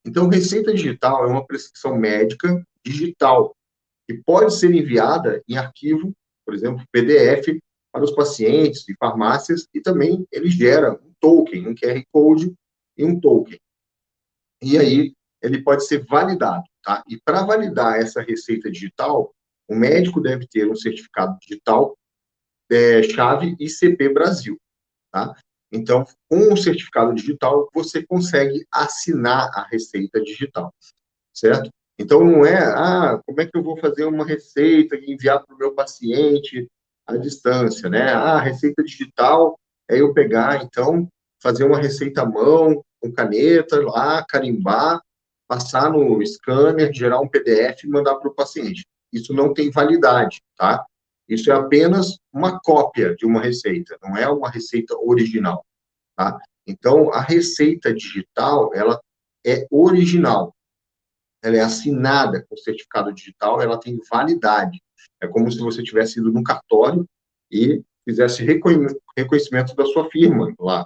Então, receita digital é uma prescrição médica digital, que pode ser enviada em arquivo, por exemplo, PDF, para os pacientes e farmácias, e também ele gera um token, um QR Code e um token. E aí, ele pode ser validado, tá? E para validar essa receita digital, o médico deve ter um certificado digital, chave ICP Brasil, tá? Então, com o certificado digital, você consegue assinar a receita digital, certo? Então, não é, como é que eu vou fazer uma receita e enviar para o meu paciente à distância, né? Receita digital é eu pegar, então, fazer uma receita à mão, com caneta, lá, carimbar, passar no scanner, gerar um PDF e mandar para o paciente. Isso não tem validade, tá? Isso é apenas uma cópia de uma receita, não é uma receita original, tá? Então, a receita digital, ela é original, ela é assinada com certificado digital, ela tem validade. É como se você tivesse ido no cartório e fizesse reconhecimento da sua firma lá.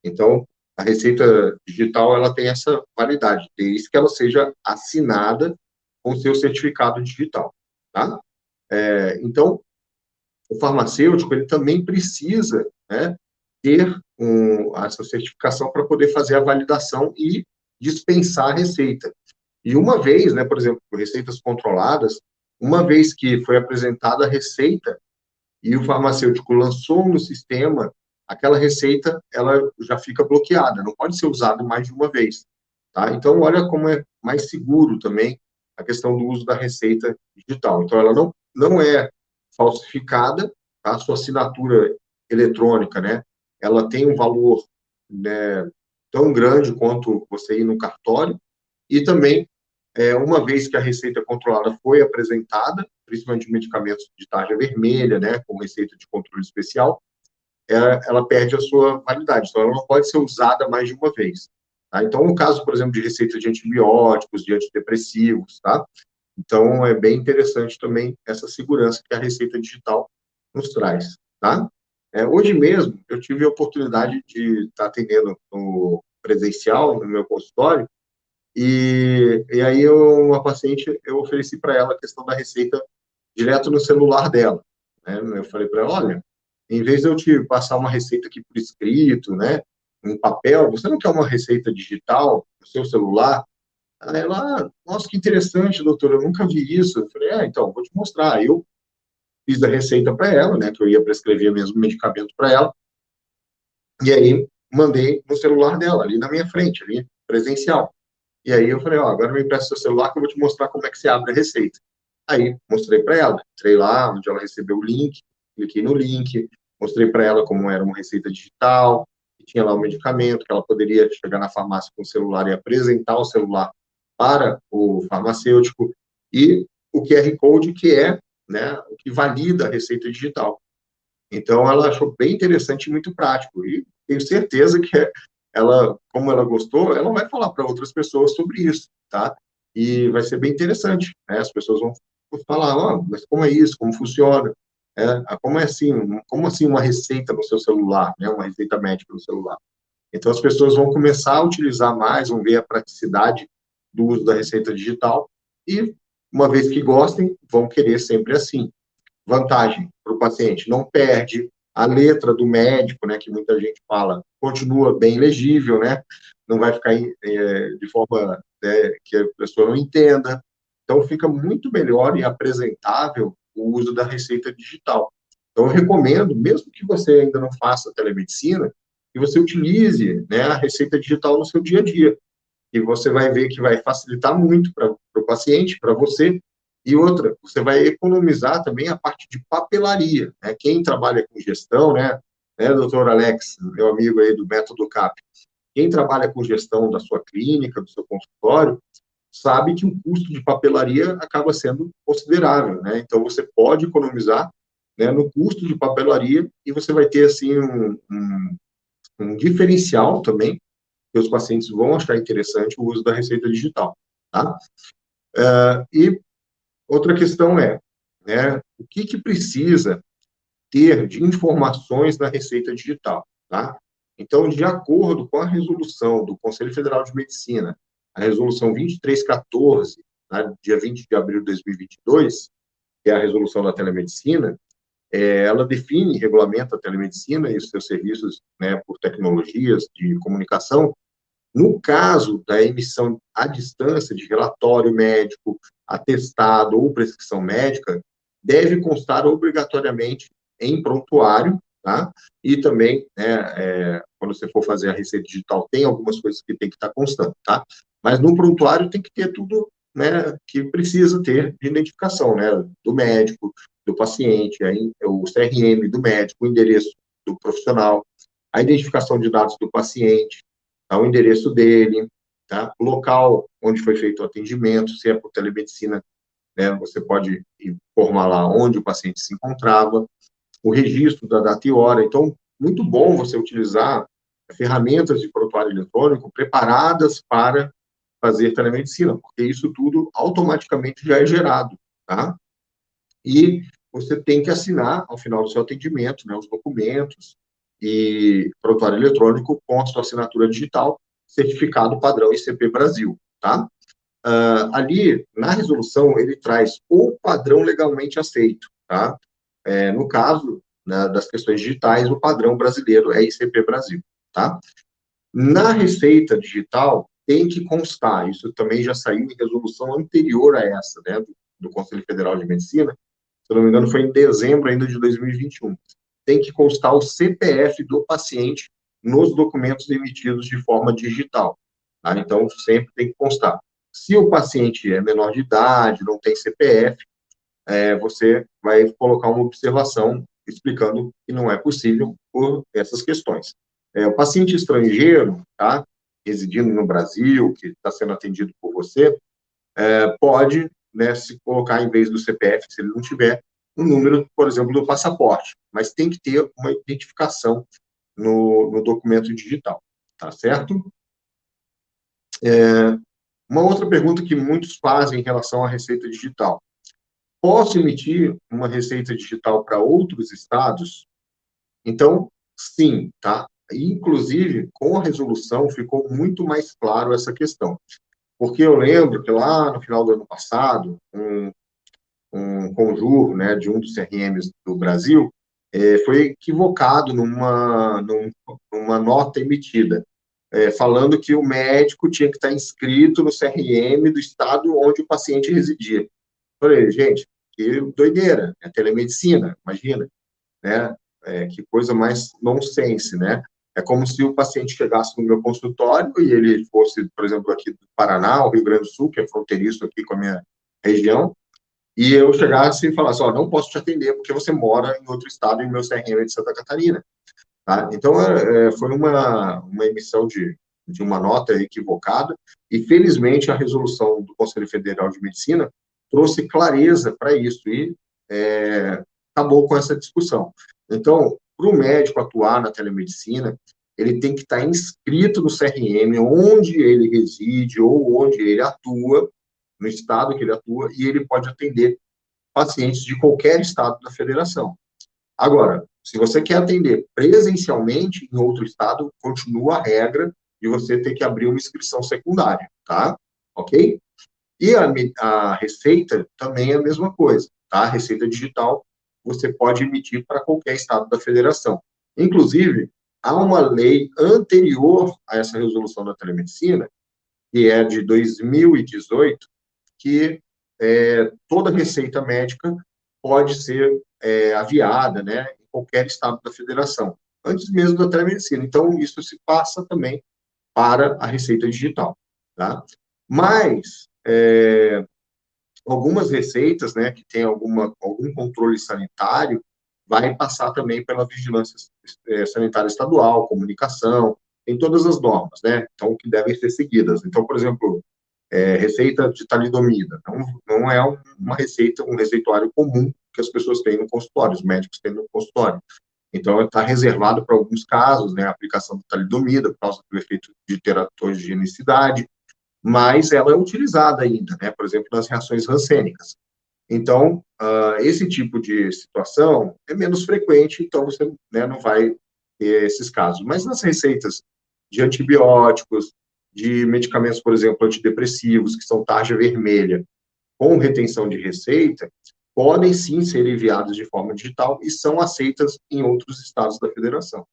Então, a receita digital, ela tem essa validade, desde que ela seja assinada com o seu certificado digital, tá? Então, o farmacêutico, ele também precisa, né, ter essa certificação para poder fazer a validação e dispensar a receita. E uma vez, né, por exemplo, receitas controladas, uma vez que foi apresentada a receita e o farmacêutico lançou no sistema, aquela receita, ela já fica bloqueada, não pode ser usada mais de uma vez, tá? Então, olha como é mais seguro também a questão do uso da receita digital. Então, ela não é falsificada, tá? A sua assinatura eletrônica, né? Ela tem um valor, né, tão grande quanto você ir no cartório, e também, uma vez que a receita controlada foi apresentada, principalmente medicamentos de tarja vermelha, né, com receita de controle especial, ela perde a sua validade, então ela não pode ser usada mais de uma vez. Tá? Então, no caso, por exemplo, de receita de antibióticos, de antidepressivos, tá? Então, é bem interessante também essa segurança que a receita digital nos traz, tá? Hoje mesmo, eu tive a oportunidade de estar atendendo no presencial, no meu consultório, e aí uma paciente, eu ofereci para ela a questão da receita direto no celular dela, né? Eu falei para ela, olha, em vez de eu te passar uma receita aqui por escrito, né, em papel, você não quer uma receita digital no seu celular? Aí ela, nossa, que interessante, doutor, eu nunca vi isso. Eu falei, então, vou te mostrar. Aí eu fiz a receita para ela, né, que eu ia prescrever mesmo medicamento para ela, e aí mandei no celular dela, ali na minha frente, ali, presencial. E aí eu falei, agora me empresta seu celular que eu vou te mostrar como é que se abre a receita. Aí mostrei para ela, entrei lá onde ela recebeu o link, cliquei no link, mostrei para ela como era uma receita digital, que tinha lá o medicamento, que ela poderia chegar na farmácia com o celular e apresentar o celular para o farmacêutico, e o QR Code, que é, né, o que valida a receita digital. Então, ela achou bem interessante e muito prático. E tenho certeza que ela, como ela gostou, ela vai falar para outras pessoas sobre isso, tá? E vai ser bem interessante, né? As pessoas vão falar, mas como é isso? Como funciona? Como assim uma receita no seu celular, né? Uma receita médica no celular. Então, as pessoas vão começar a utilizar mais, vão ver a praticidade do uso da receita digital e, uma vez que gostem, vão querer sempre assim. Vantagem para o paciente, não perde a letra do médico, né, que muita gente fala, continua bem legível, né, não vai ficar de forma, que a pessoa não entenda. Então, fica muito melhor e apresentável o uso da receita digital. Então, eu recomendo, mesmo que você ainda não faça telemedicina, que você utilize, né, a receita digital no seu dia a dia. E você vai ver que vai facilitar muito para o paciente, para você. E outra, você vai economizar também a parte de papelaria, né? Quem trabalha com gestão, né, doutor Alex, meu amigo aí do Método CAP, quem trabalha com gestão da sua clínica, do seu consultório, sabe que o custo de papelaria acaba sendo considerável, né? Então, você pode economizar, né, no custo de papelaria e você vai ter, assim, um diferencial também, que os pacientes vão achar interessante o uso da receita digital, tá? E outra questão né, o que precisa ter de informações na receita digital, tá? Então, de acordo com a resolução do Conselho Federal de Medicina, a a resolução 2314, né, dia 20 de abril de 2022, que é a resolução da telemedicina, ela define e regulamenta a telemedicina e os seus serviços, né, por tecnologias de comunicação. No caso da emissão à distância de relatório médico, atestado ou prescrição médica, deve constar obrigatoriamente em prontuário, tá? E também, né, quando você for fazer a receita digital, tem algumas coisas que tem que estar constando, tá? Mas no prontuário tem que ter tudo, né, que precisa ter de identificação, né, do médico, do paciente, aí, o CRM do médico, o endereço do profissional, a identificação de dados do paciente, tá, o endereço dele, tá, o local onde foi feito o atendimento, se é por telemedicina, né, você pode informar lá onde o paciente se encontrava, o registro da data e hora. Então, muito bom você utilizar ferramentas de prontuário eletrônico preparadas para fazer telemedicina, porque isso tudo automaticamente já é gerado, tá? E você tem que assinar, ao final do seu atendimento, né, os documentos e prontuário eletrônico com a sua assinatura digital, certificado padrão ICP Brasil, tá? Ali, na resolução, ele traz o padrão legalmente aceito, tá? No caso, né, das questões digitais, o padrão brasileiro é ICP Brasil, tá? Na receita digital, tem que constar, isso também já saiu em resolução anterior a essa, né, do Conselho Federal de Medicina, se eu não me engano, foi em dezembro ainda de 2021. Tem que constar o CPF do paciente nos documentos emitidos de forma digital, tá? Então, sempre tem que constar. Se o paciente é menor de idade, não tem CPF, você vai colocar uma observação explicando que não é possível por essas questões. O paciente estrangeiro, tá, residindo no Brasil, que está sendo atendido por você, pode, né, se colocar, em vez do CPF, se ele não tiver, um número, por exemplo, do passaporte, mas tem que ter uma identificação no documento digital, tá certo? Uma outra pergunta que muitos fazem em relação à receita digital. Posso emitir uma receita digital para outros estados? Então, sim, tá? Inclusive, com a resolução, ficou muito mais claro essa questão. Porque eu lembro que lá no final do ano passado, um conjuro, né, de um dos CRMs do Brasil, foi equivocado numa nota emitida, falando que o médico tinha que estar inscrito no CRM do estado onde o paciente residia. Falei, gente, que doideira, é telemedicina, imagina, né? Que coisa mais nonsense, né? É como se o paciente chegasse no meu consultório e ele fosse, por exemplo, aqui do Paraná, o Rio Grande do Sul, que é fronteiriço aqui com a minha região, e eu chegasse e falasse, ó, não posso te atender porque você mora em outro estado e o meu CRM é de Santa Catarina, tá? Então, foi uma emissão de uma nota equivocada e, felizmente, a resolução do Conselho Federal de Medicina trouxe clareza para isso e acabou com essa discussão. Então, para o médico atuar na telemedicina, ele tem que estar inscrito no CRM, onde ele reside ou onde ele atua, no estado que ele atua, e ele pode atender pacientes de qualquer estado da federação. Agora, se você quer atender presencialmente em outro estado, continua a regra de você ter que abrir uma inscrição secundária, tá? Ok? E a receita também é a mesma coisa, tá? A receita digital você pode emitir para qualquer estado da federação. Inclusive, há uma lei anterior a essa resolução da telemedicina, que é de 2018, que toda receita médica pode ser aviada, né, em qualquer estado da federação, antes mesmo da telemedicina. Então, isso se passa também para a receita digital, tá? Mas, algumas receitas, né, que tem algum controle sanitário, vai passar também pela vigilância sanitária estadual, comunicação, tem todas as normas, né, então, que devem ser seguidas. Então, por exemplo, receita de talidomida, não é uma receita, um receituário comum que as pessoas têm no consultório, os médicos têm no consultório. Então, está reservado para alguns casos, né, a aplicação do talidomida, por causa do efeito de teratogenicidade, mas ela é utilizada ainda, né, por exemplo, nas reações rancênicas. Então, esse tipo de situação é menos frequente, então você, né, não vai ter esses casos. Mas nas receitas de antibióticos, de medicamentos, por exemplo, antidepressivos, que são tarja vermelha, com retenção de receita, podem sim ser enviadas de forma digital e são aceitas em outros estados da federação.